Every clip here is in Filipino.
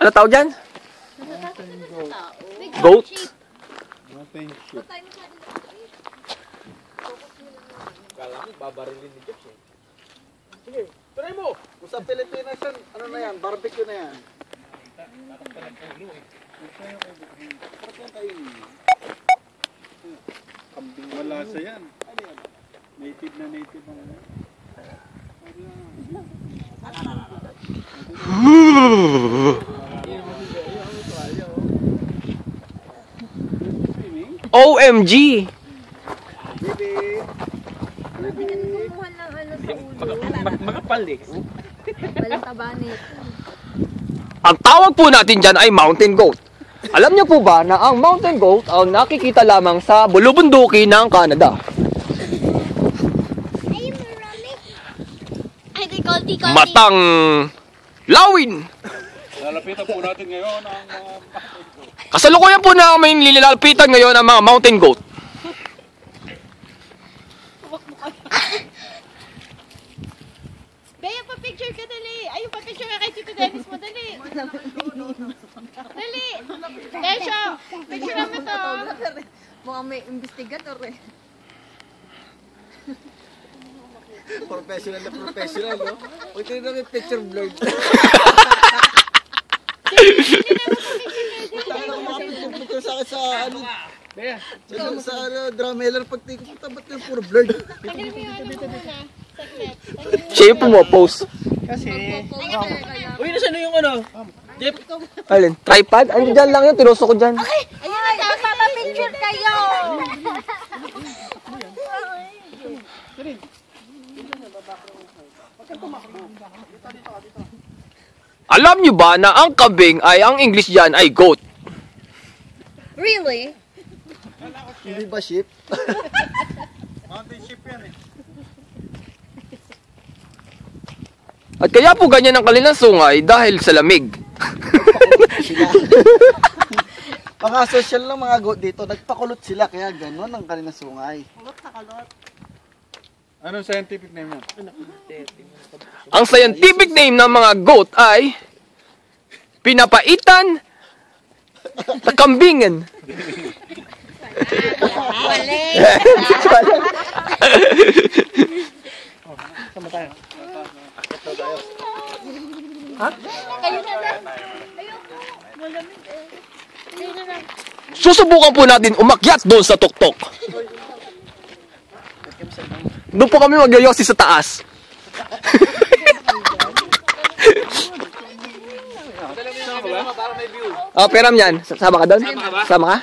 Ano tawag dyan? Goat? Mountain sheep. Kala mo, babarilin ni Jeff eh. Sige, try mo! Kung sa Pilipinas yan, ano na yan, barbecue na yan. Kambing malasa yan. Native na native ang OMG! Makapal eh. Walang tabanit. Ang tawag po natin dyan ay mountain goat. Alam niyo po ba na ang mountain goat ang nakikita lamang sa bulubunduki ng Canada? Matang lawin! lalapitan po natin ngayon ang mga Kasalukuyan po namin nilalapitan ngayon ang mga mountain goat. Bea, pa-picture ka dali. Ayun, pa-picture ka kay Tito Dennis mo, dali. Dali. Desyo, picture naman to. Mukhang may investigator eh. Professional na professional, no? Huwag tayo na may picture blurred. Picture sa akin sa ano? Sa ano, drumeller pag tingin ko, ba't yung puro blurred? Tanggalin mo yung ano mo muna. Saglit. Siya yung pumopost. Kasi, Uy, nasa na yung ano? Jeff, Alin? Tripod? Ano dyan lang yun? Tinuso ko dyan. ayun na, papapicture kayo. Alam nyo ba na ang kambing ay ang English dyan ay goat? Really? hindi ba sheep? mountain sheep yan eh. At kaya po ganyan ang kanilang sungay dahil sa lamig. Mga social lang mga goat dito, nagpakulot sila kaya gano'n ang kanilang sungay. Anong scientific name yan? Ang scientific name ng mga goat ay pinapaitan na kambingen. Sama tayo. Kayo na lang. Ayoko. Malamig eh. Kayo na lang. Susubukan po natin umakyat doon sa tuktok. Doon po kami magyoyosi sa taas. Oh, peram yan. Sama ka doon? Sama ka?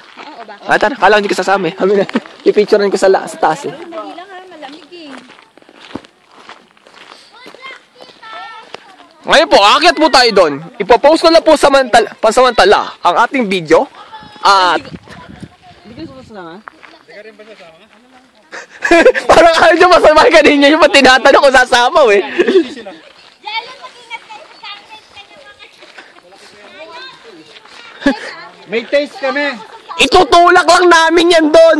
Ah, tara. Kala hindi ka sasama eh. Kami na. I-picturean ko sa taas eh. Hindi lang ha, malamig eh. Ngayon po, aakyat po tayo doon. Ipopost ko na po pansamantala ang ating video. At Hindi ka sumasama? parang ayaw nyo masama kanina yung pati tinatanong kung sasama eh. May taste kami. Itutulak lang namin yan doon.